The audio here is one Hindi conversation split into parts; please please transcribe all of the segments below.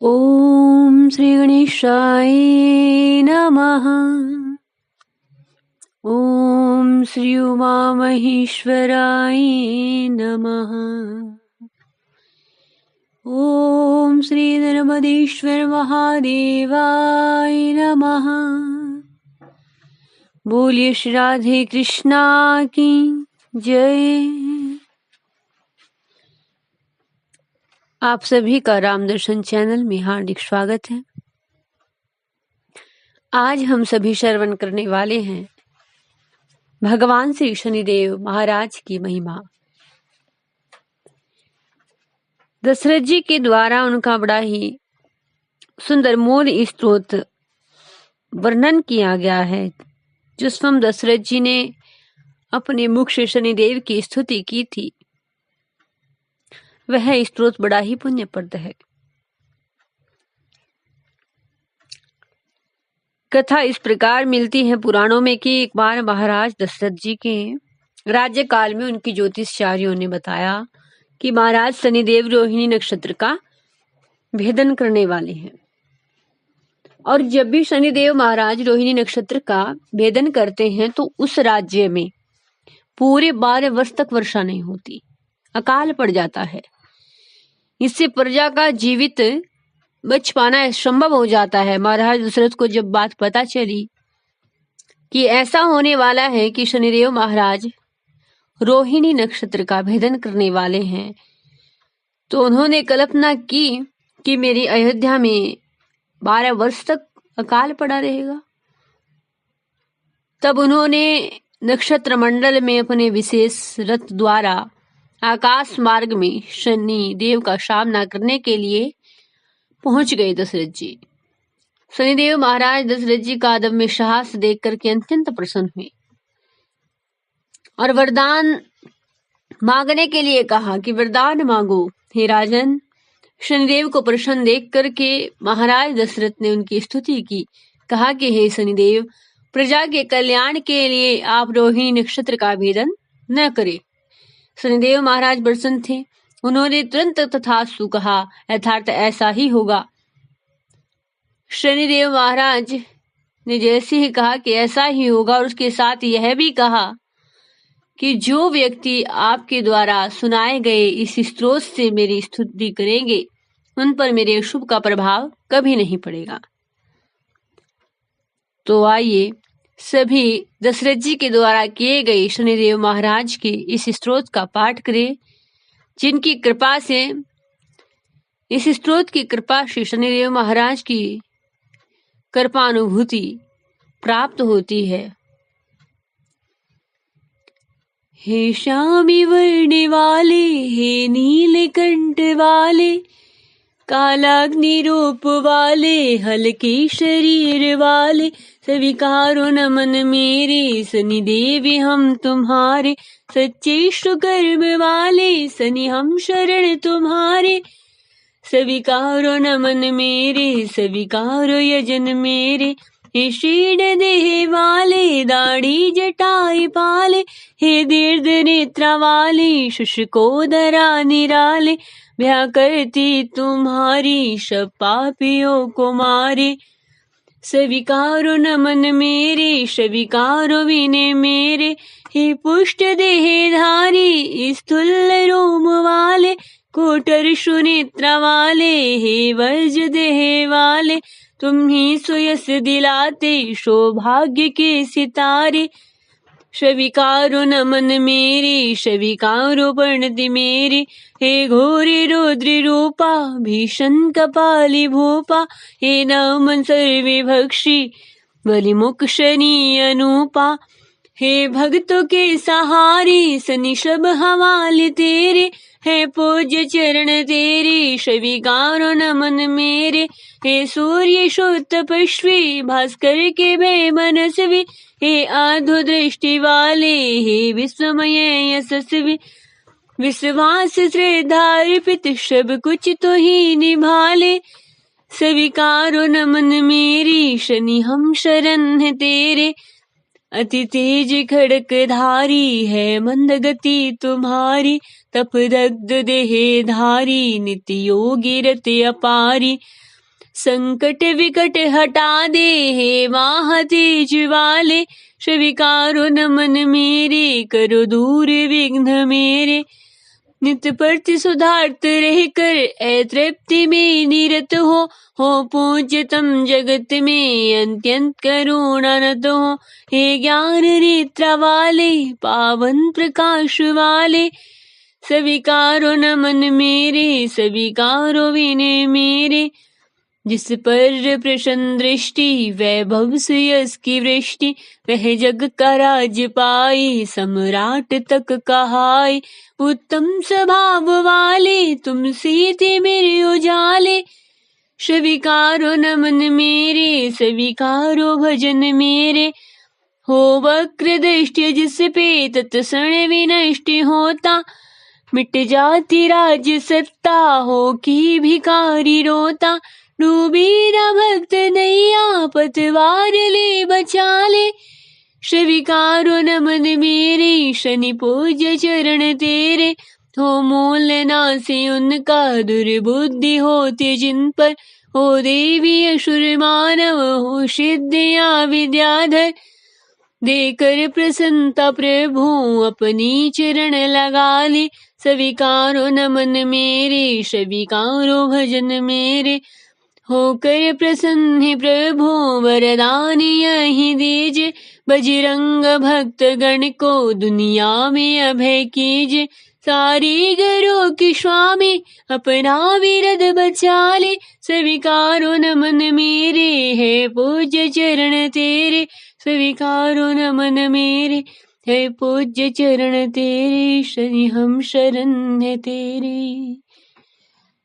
ओम श्री गणेशाय नमः। ओम श्री उमा महेश्वराय नमः। ओम श्री नर्मदेश्वर महादेवाय नमः। बोलिए श्री राधे कृष्णा की जय। आप सभी का राम दर्शन चैनल में हार्दिक स्वागत है। आज हम सभी श्रवण करने वाले हैं भगवान श्री शनिदेव महाराज की महिमा। दशरथ जी के द्वारा उनका बड़ा ही सुंदर मूल स्तोत्र वर्णन किया गया है। जिस समय दशरथ जी ने अपने मुख से शनिदेव की स्तुति की थी, वह स्तोत्र बड़ा ही पुण्यप्रद है। कथा इस प्रकार मिलती है पुराणों में कि एक बार महाराज दशरथ जी के राज्य काल में उनकी ज्योतिषचार्यों ने बताया कि महाराज शनिदेव रोहिणी नक्षत्र का भेदन करने वाले हैं, और जब भी शनिदेव महाराज रोहिणी नक्षत्र का भेदन करते हैं तो उस राज्य में पूरे 12 वर्ष तक वर्षा नहीं होती, अकाल पड़ जाता है। इससे प्रजा का जीवित बच पाना संभव हो जाता है। महाराज दशरथ को जब बात पता चली कि ऐसा होने वाला है कि शनिदेव महाराज रोहिणी नक्षत्र का भेदन करने वाले हैं, तो उन्होंने कल्पना की कि मेरी अयोध्या में 12 वर्ष तक अकाल पड़ा रहेगा। तब उन्होंने नक्षत्र मंडल में अपने विशेष रथ द्वारा आकाश मार्ग में शनि देव का सामना करने के लिए पहुंच गए दशरथ जी। शनिदेव महाराज दशरथ जी का अदम्य साहस देख करके अत्यंत प्रसन्न हुए और वरदान मांगने के लिए कहा कि वरदान मांगो हे राजन। शनिदेव को प्रसन्न देख करके महाराज दशरथ ने उनकी स्तुति की, कहा कि हे शनिदेव, प्रजा के कल्याण के लिए आप रोहिणी नक्षत्र का भेदन न करें। शनिदेव महाराज प्रसन्न थे। उन्होंने तुरंत तथास्तु कहा, यथार्थ ऐसा ही होगा। शनिदेव महाराज ने जैसे ही कहा कि ऐसा ही होगा, और उसके साथ यह भी कहा कि जो व्यक्ति आपके द्वारा सुनाए गए इस स्तोत्र से मेरी स्तुति करेंगे, उन पर मेरे शुभ का प्रभाव कभी नहीं पड़ेगा। तो आइए सभी दशरथ जी के द्वारा किए गए शनिदेव महाराज के इस स्तोत्र का पाठ करें, जिनकी कृपा से, इस स्तोत्र की कृपा से शनिदेव महाराज की कृपानुभूति प्राप्त होती है। हे श्यामी वर्ण वाले, हे नील कंठ वाले, कालाग्नि रूप वाले, हल्के शरीर वाले, स्वीकारो नमन मेरे शनिदेव हम तुम्हारे। सच्चे शुकर्म वाले शनि हम शरण तुम्हारे। स्वीकारो नमन मेरे, स्वीकारो यजन मेरे। हे क्षीण देह वाले, दाढ़ी जटाई पाले, हे दीर्घ नेत्र वाले, शुष्कोदरा निराले, ब्याह करती तुम्हारी सब पापियों को मारे। स्वीकारो नमन मेरे, स्वीकारो विनय मेरे। हे पुष्ट देह धारी, स्थूल रोम वाले, कोटर सुनेत्र वाले, हे वज देह वाले, तुम ही सुयस दिलाते सौभाग्य के सितारे। स्वीकारो नमन मेरे, स्वीकारो प्रणति मेरे। हे घोरे रौद्र रूपा, भीषण कपाली भूपा, हे नमन सर्वे भक्षी, बलिमुख शनि अनूपा। हे भक्तों के सहारे, शनि सब हवाले तेरे, है पूज्य चरण तेरे, स्वीकारो नमन मेरे। हे सूर्य शोत तपस्वी, भास्कर के भय मनस्वी, हे आधो दृष्टि वाले, हे विस्मय यशस्वी। विश्वास श्रद्धा अर्पित, सब कुछ तो ही निभाले। स्वीकारो नमन मेरी, शनि हम शरण है तेरे। अति तेज खड़क धारी, है मंद गति तुम्हारी, तप दग्ध देह धारी, नित्य योगी रति अपारी। संकट विकट हटा दे हे महातेज वाले। स्वीकारो न मन मेरे, करो दूर विघ्न मेरे। नित्य प्रति सुधारत रह कर, तृप्ति में निरत हो पूज्यतम जगत में, अत्यंत करुणानत हो। हे ज्ञान नेत्र वाले, पावन प्रकाश वाले। स्वीकारो न मन मेरे, स्वीकारो विनय मेरे। जिस पर प्रसन्न दृष्टि, वैभव सुयस की वृष्टि। वह जग का राज पाए, सम्राट तक कहाए। उत्तम स्वभाव वाले, तुम सीते मेरे उजाले। स्वीकारो न मन मेरे, स्वीकारो भजन मेरे। हो वक्र दृष्टि जिस पे, तत्क्षण विनष्ट होता। मिट जाती राज सत्ता, हो की भिखारी रोता। डूबी न भक्त नैया, पतवार ले बचा ले। स्वीकारो न मन मेरे, शनि पूज्य चरण तेरे। हो मूल नासे उनका, दुर्बुद्धि होती जिन पर। हो देवी असुर मानव, हो सिद्धिया विद्याधर। देकर प्रसन्नता प्रभु, अपनी चरण लगा ले। स्वीकारो न मन मेरे, स्वीकारो भजन मेरे। होकर प्रसन्न है प्रभु, वरदान यही दीजे। बजरंग भक्त गण को, दुनिया में अभय कीजे। सारी गरों के स्वामी, अपना विरद बचा ले। स्वीकारो न मन मेरे, है पूज्य चरण तेरे। स्वीकारो न मन मेरे, है पूज्य चरण तेरे। शनि हम शरण है तेरे।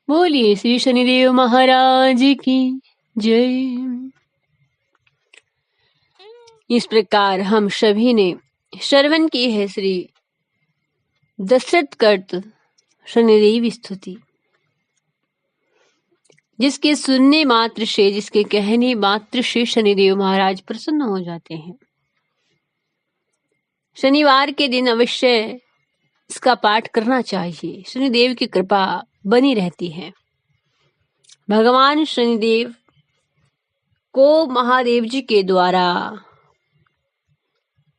बोलिए श्री शनिदेव महाराज की जय। इस प्रकार हम सभी ने श्रवण की है श्री दशरथकृत शनिदेव स्तुति, जिसके सुनने मात्र से, जिसके कहने मात्र से शनिदेव महाराज प्रसन्न हो जाते हैं। शनिवार के दिन अवश्य इसका पाठ करना चाहिए, शनिदेव की कृपा बनी रहती है। भगवान शनिदेव को महादेव जी के द्वारा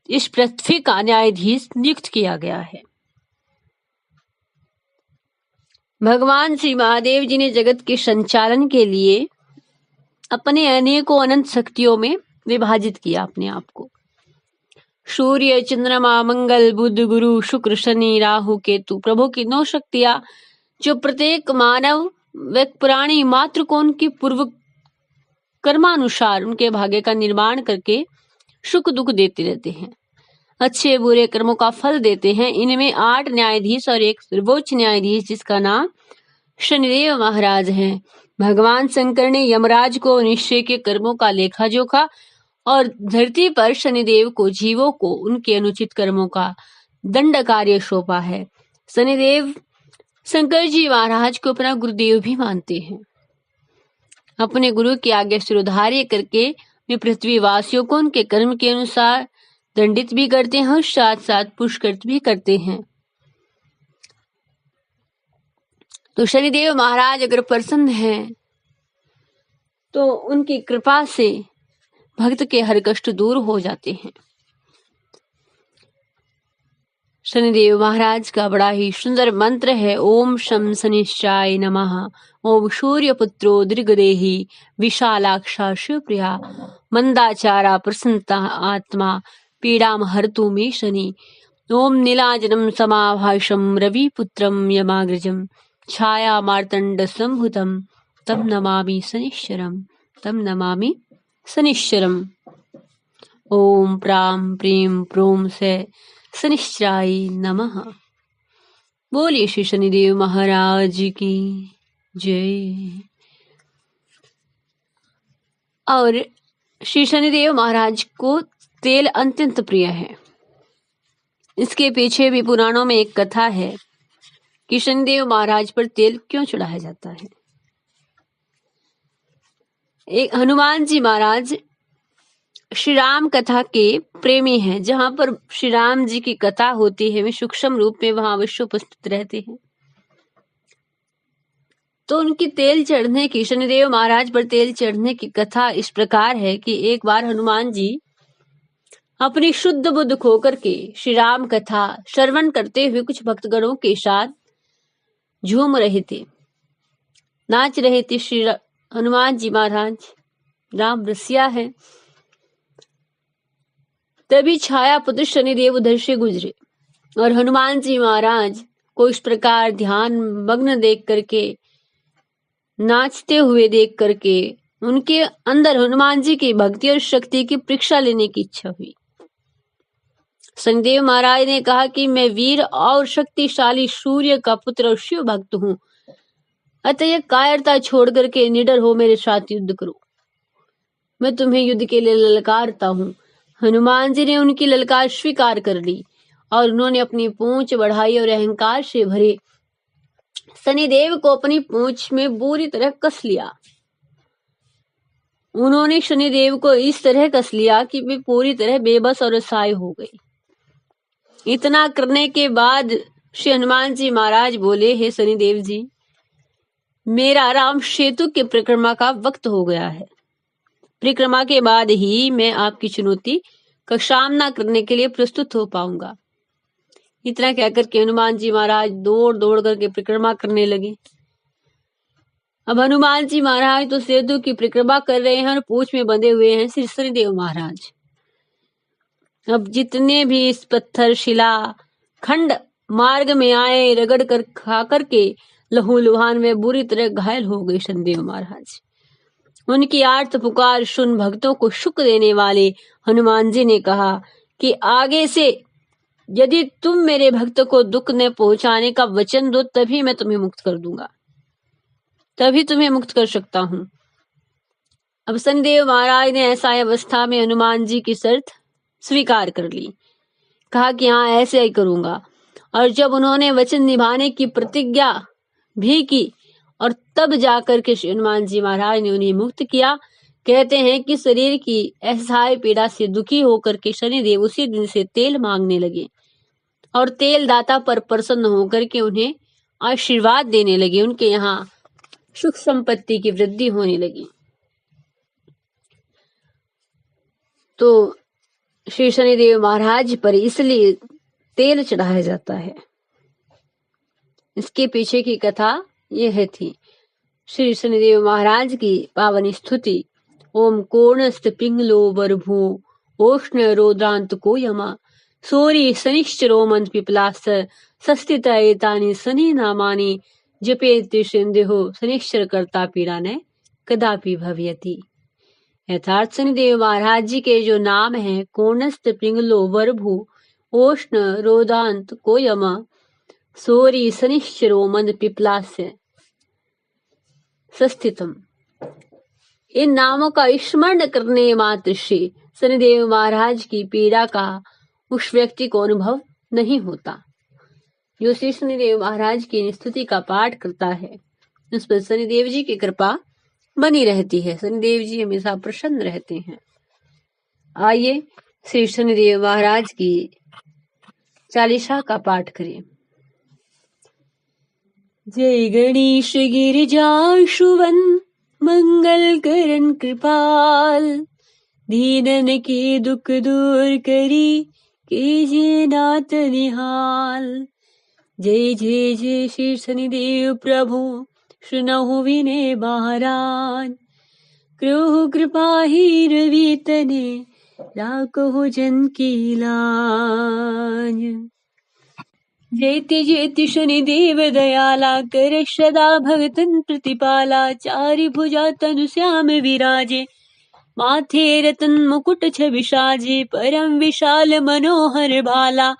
इस पृथ्वी का न्यायाधीश नियुक्त किया गया है। भगवान श्री महादेव जी ने जगत के संचालन के लिए अपने अनेकों अनंत शक्तियों में विभाजित किया अपने आप को। सूर्य, चंद्रमा, मंगल, बुध, गुरु, शुक्र, शनि, राहु, केतु, प्रभु की 9 शक्तियां, जो प्रत्येक मानव व प्राणी मात्र को उनकी पूर्व कर्मानुसार उनके भाग्य का निर्माण करके सुख दुख देते रहते हैं, अच्छे बुरे कर्मों का फल देते हैं। इनमें 8 न्यायाधीश और एक सर्वोच्च न्यायाधीश, जिसका नाम शनिदेव महाराज है। भगवान शंकर ने यमराज को निश्चय के कर्मों का लेखा जोखा और धरती पर शनिदेव को, जीवों को, उनके अनुचित कर्मों का दंड कार्य सौंपा है। शनिदेव शंकर जी महाराज को अपना गुरुदेव भी मानते हैं। अपने गुरु की आज्ञा सिरोधार्य करके वे पृथ्वीवासियों को उनके कर्म के अनुसार दंडित भी करते हैं और साथ साथ पुरस्कृत भी करते हैं। तो शनिदेव महाराज अगर प्रसन्न हैं तो उनकी कृपा से भक्त के हर कष्ट दूर हो जाते हैं। शनिदेव महाराज का बड़ा ही सुंदर मंत्र है, ओम शं शनिश्चाय नमः। ओम सूर्यपुत्रो दीर्घदेही, विशालाक्षा शिवप्रिया, मंदाचारा प्रसन्नता आत्मा, पीड़ाम हरतु मे शनि। ओम नीलाजनम समाभाषम, रविपुत्रम यमाग्रजम, छाया मार्तंड संभुतम, तम नमामि शनिश्चरम, तम नमामि शनिश्चरम। ओम प्राम प्रेम प्रोम से शनिश्चराय नमः। बोलिए श्री शनिदेव महाराज की जय। और श्री शनिदेव महाराज को तेल अत्यंत प्रिय है। इसके पीछे भी पुराणों में एक कथा है कि शनिदेव महाराज पर तेल क्यों चढ़ाया जाता है। एक हनुमान जी महाराज श्री राम कथा के प्रेमी हैं। जहां पर श्री राम जी की कथा होती है, वे सूक्ष्म रूप में वहां अवश्य उपस्थित रहते हैं। तो उनकी तेल चढ़ने की, शनिदेव महाराज पर तेल चढ़ने की कथा इस प्रकार है कि एक बार हनुमान जी अपनी शुद्ध बुद्ध खोकर के श्री राम कथा श्रवण करते हुए कुछ भक्तगणों के साथ झूम रहे थे, नाच रहे थे। श्री हनुमान जी महाराज राम रसिया है। तभी छाया पुत्र शनिदेव उधर से गुजरे और हनुमान जी महाराज को इस प्रकार ध्यान मग्न देख करके, नाचते हुए देख करके उनके अंदर हनुमान जी की भक्ति और शक्ति की परीक्षा लेने की इच्छा हुई। शनिदेव महाराज ने कहा कि मैं वीर और शक्तिशाली सूर्य का पुत्र और शिव भक्त हूँ, अतः कायरता छोड़ करके निडर हो मेरे साथ युद्ध करो, मैं तुम्हें युद्ध के लिए ललकारता हूँ। हनुमान जी ने उनकी ललकार स्वीकार कर ली और उन्होंने अपनी पूंछ बढ़ाई और अहंकार से भरे शनिदेव को अपनी पूंछ में बुरी तरह कस लिया। उन्होंने शनिदेव को इस तरह कस लिया कि वे पूरी तरह बेबस और असहाय हो गई। इतना करने के बाद श्री हनुमान जी महाराज बोले, हे शनिदेव जी, मेरा राम सेतु की परिक्रमा का वक्त हो गया है। परिक्रमा के बाद ही मैं आपकी चुनौती का सामना करने के लिए प्रस्तुत हो पाऊंगा। इतना कहकर के हनुमान जी महाराज दौड़ दौड़ करके परिक्रमा करने लगे। अब हनुमान जी महाराज तो सेतु की परिक्रमा कर रहे हैं और पूंछ में बंधे हुए हैं श्री शनिदेव महाराज। अब जितने भी इस पत्थर शिला खंड मार्ग में आए, रगड़ कर खा करके लहू लुहान में बुरी तरह घायल हो गए शनिदेव महाराज। उनकी आर्त पुकार सुन भक्तों को सुख देने वाले हनुमान जी ने कहा कि आगे से यदि तुम मेरे भक्त को दुख न पहुंचाने का वचन दो तभी मैं तुम्हें मुक्त कर दूंगा, तभी तुम्हें मुक्त कर सकता हूं। अब शनिदेव महाराज ने ऐसा अवस्था में हनुमान जी की शर्त स्वीकार कर ली, कहा कि हाँ ऐसे ही करूंगा। और जब उन्होंने वचन निभाने की प्रतिज्ञा भी की और तब जाकर के हनुमान जी महाराज ने उन्हें मुक्त किया। कहते हैं कि शरीर की असहाय पीड़ा से दुखी होकर के शनिदेव उसी दिन से तेल मांगने लगे और तेल दाता पर प्रसन्न होकर के उन्हें आशीर्वाद देने लगे। उनके यहाँ सुख संपत्ति की वृद्धि होने लगी। तो श्री शनिदेव महाराज पर इसलिए तेल चढ़ाया जाता है। इसके पीछे की कथा यह थी। श्री शनिदेव महाराज की पावन स्तुति। ओम कोणस्त पिंगलो बरभू ओष्ण रोद्रांत को यमा सोरी शनिश्चरो मंद पिपलास सस्तित एतानि शनि नामानि जपेत सिंधु शनिश्चर कर्ता पीड़ा ने कदापि भवयति। यथार्थ शनिदेव महाराज जी के जो नाम है कोणस्त पिंगलो बरभू ओष्ण रोदांत को यमा सोरी शनिश्चरो मंद पिपलास सस्थितम, इन नामों का स्मरण करने मात्र से शनिदेव महाराज की पीड़ा का उस व्यक्ति को अनुभव नहीं होता। जो श्री शनिदेव महाराज की स्तुति का पाठ करता है उस पर शनिदेव जी की कृपा बनी रहती है। शनिदेव जी हमेशा प्रसन्न रहते हैं। आइए श्री शनिदेव महाराज की चालीसा का पाठ करें। जय गणेश गिरिजा शुवन मंगल करण कृपाल, दीनन के दुख दूर करी कीजिए नाथ निहाल। जय जय जय श्री शनिदेव प्रभु सुनहु विनय महाराज, कृहु कृपा ही रवि तने राखहु जन की लाज। जयति जयति शनिदेव दयाला कर सदा भगतन प्रतिपाला, चारि भुजा तनु श्याम विराजे माथे रतन मुकुट छवि साजे, परम विशाल मनोहर भाला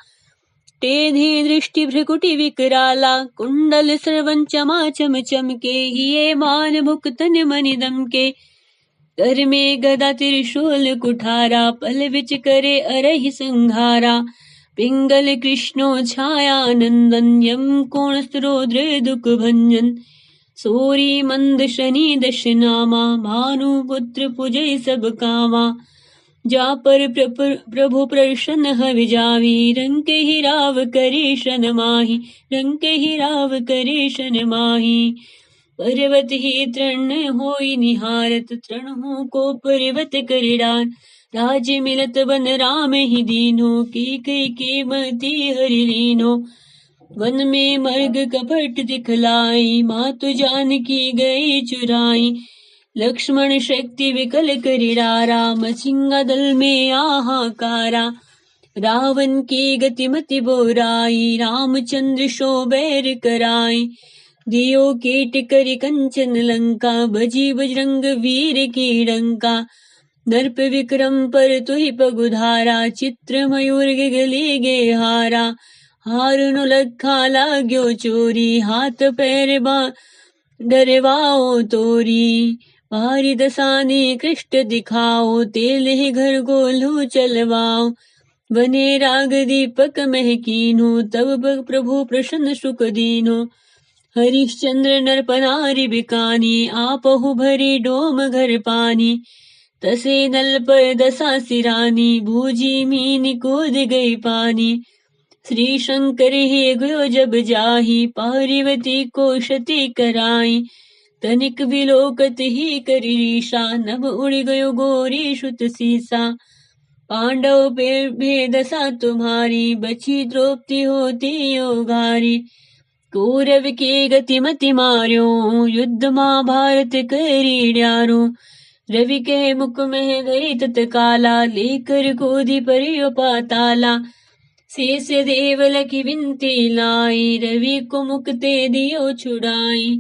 टेढ़ी दृष्टि भ्रिकुटि विकराला, कुंडल श्रवण चमा चम चमके हिये मान मुकुतन मनि दमके। कर में गदा त्रिशूल कुठारा पल बिच करे अरहि संघारा, पिंगल कृष्णो छाया नंदन यम कोण स्त्रोद्र दुख भंजन। सूरी मंद शनि दश नामा भानु पुत्र पुजय सब कामा, जा पर प्रभु प्रसन्न हवि जावी रंग ही राव करे शन माही, रंग ही राव करे शन माही। पर्वत ही तृण होई निहारत, तृणों को पर्वत कर डार। राज्य मिलत बन राम ही दीनो, की कई कीमती हरि लीनो। वन में मर्ग कपट दिखलाई, मातु जानकी गई चुराई। लक्ष्मण शक्ति विकल करि डारा, मचिंगा दल में आहाकारा। रावण की गति मति बोराई, रामचंद्र सो बैर कराई। दियो कीट करि कंचन लंका, बजी बजरंग वीर की डंका। नरप विक्रम पर तुहि पगुधारा, चित्र मयूर गले गे हारा। हारनु लखा लाग्यो चोरी, हाथ पैर बा डरवाओ तोरी। भारी दसाने कृष्ट दिखाओ, तेल ही घर गोलू चलवाओ। बने राग दीपक महकीनो, तब प्रभु प्रसन्न सुख दीनो। हरिश्चंद्र नरपनारि बिकानी, आपहु भरी डोम घर पानी। तसे नल पर दसा सिरानी, भूजी मीन कूद गई पानी। श्री शंकर ही गयो जब जाही, पार्वती को क्षति कराई। तनिक विलोकत ही करी रीसा, नभ उड़ गयो गोरी सुत सीसा। पांडव पे भेदसा तुम्हारी, बची द्रौपदी होती योगारी। कौरव की गति मति मार्यो, युद्ध महाभारत करी ड्यारो। रवि के मुख में गई तत्काला, लेकर कोधि परियो पाताला। शेष देव लखी विनती लाई, रवि को मुक्ते दियो छुड़ाई।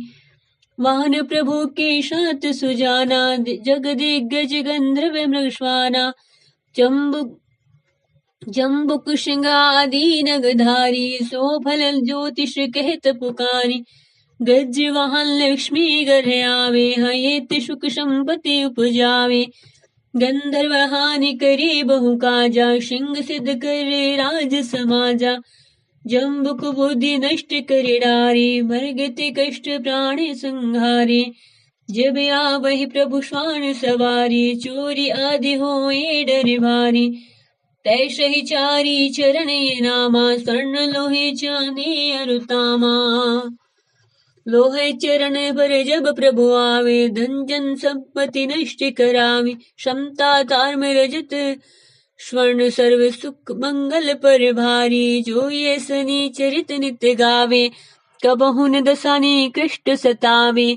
वाहन प्रभु के साथ सुजाना, जग दिग्गज गंधर्व मृगश्वाना। जम्बुक श्रृंगादि नगधारी, सोफल ज्योतिष कहत पुकारी। गज वाहन लक्ष्मी घर आवे, हयेत सुख संपत्ति उपजावे। गंधर्व हानि करे बहु काजा, सिंह सिद्ध करे राज समाजा। जम्बुक बुद्धि नष्ट करे डारे, मरगति कष्ट प्राण संहारे। जब आवहि प्रभु श्वान सवारी, चोरी आदि होए डर भारी। तैसहि चारी चरण ये नामा, स्वर्ण लोहे चांदी अरुतामा। लोहे चरण पर जब प्रभु आवे, धन जन संपत्ति नष्ट करावे। क्षमता तार्म रजत स्वर्ण सर्व सुख मंगल पर भारी। जो ये सनी चरित नित्य गावे, कबहु न दसानी कृष्ट सतावे।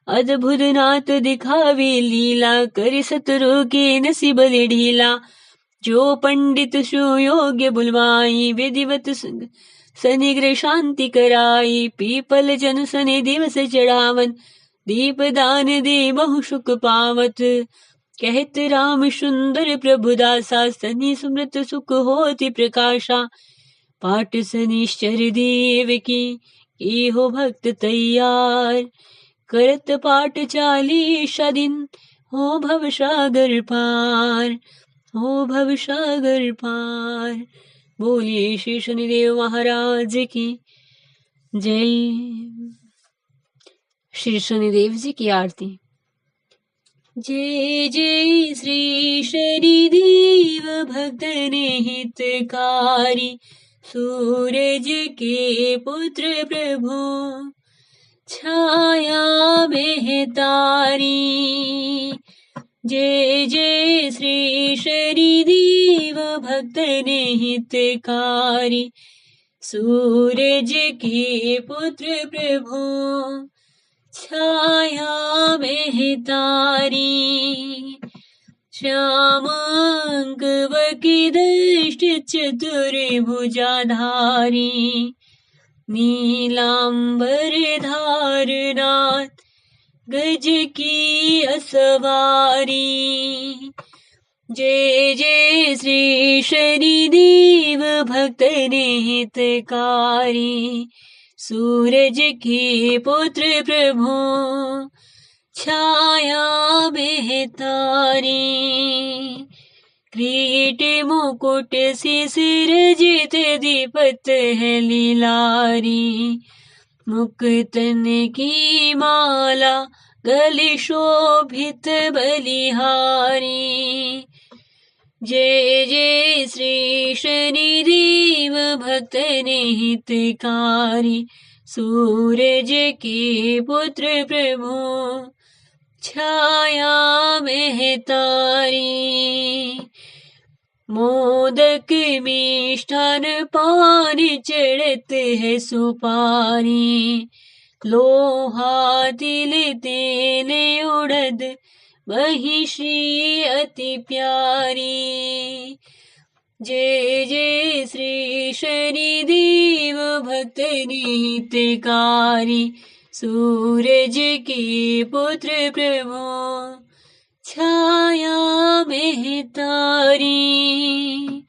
अद्भुत नाथ दिखावे लीला, कर सतरु के नसीब ढीला। जो पंडित सुयोग्य बुलवाई, विधिवत सनिग्रह शांति कराई। पीपल जन सने दिवस चढ़ावन, दीप दान दे बहु सुख पावत। कहत राम सुंदर प्रभु दासा, सनि सुमृत सुख होति प्रकाशा। पाठ सनिश्चर देव की हो भक्त तैयार। करत पाठ 40 दिन, हो भव सागर पार, हो भव सागर पार। बोलिए श्री शनिदेव महाराज की जय। श्री शनिदेव जी की आरती। जय जय श्री शनिदेव भक्तन हितकारी, सूरज के पुत्र प्रभु छाया में तारी। जय जय श्री शनिदेव भक्तन हितकारी, सूरज के पुत्र प्रभु छाया में तारी। श्यामांक वकी दृष्ट चतुर भुजाधारी, नीलांबर धारनाथ गज की असवारी। जय जय श्री शनिदेव भक्तन हितकारी, सूरज के पुत्र प्रभु छाया में तारी। क्रीट मुकुट से सिरजित दीपत है लीलारी, मुक्तन की माला गले शोभित बलिहारी। जय जय श्री शनिदेव भक्तन हितकारी, सूरज के पुत्र प्रभु छाया में तारी। मोदक मिष्ठान पान चढ़त है सुपारी। लोहा तिल तेल उड़द वही श्री अति प्यारी। जय जय श्री शनिदेव भक्त निहितकारी। सूरज के पुत्र प्रभु छाया में तारी।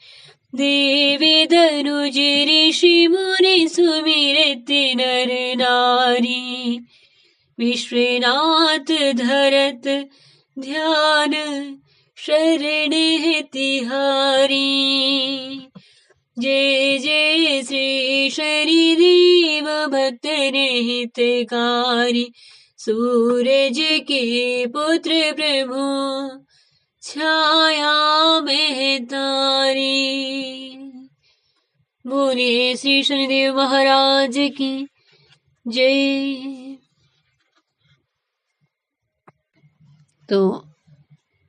देवी धनुज ऋषि मुनि सुमिरत नर नारी। विश्वनाथ धरत ध्यान शरण है तिहारी। जय जय श्री शनिदेव भक्त हितकारी। सूरज के पुत्र प्रभु छाया में तारी। बोलिए श्री शनिदेव महाराज की जय। तो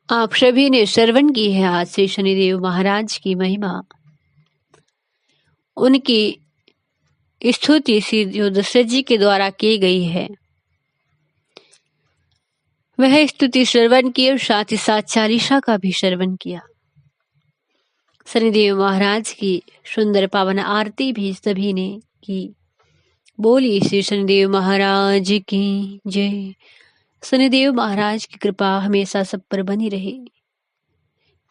आप सभी ने श्रवण की है आज श्री शनिदेव महाराज की महिमा। उनकी स्तुति सी जो दशरथ जी के द्वारा की गई है, वह स्तुति श्रवण की और साथ ही साथ चालीसा का भी श्रवण किया। शनिदेव महाराज की सुंदर पावन आरती भी सभी ने की। बोली श्री शनिदेव महाराज की जय। शनिदेव महाराज की कृपा हमेशा सब पर बनी रहे।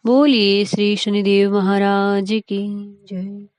बोलिए श्री शनिदेव महाराज की जय।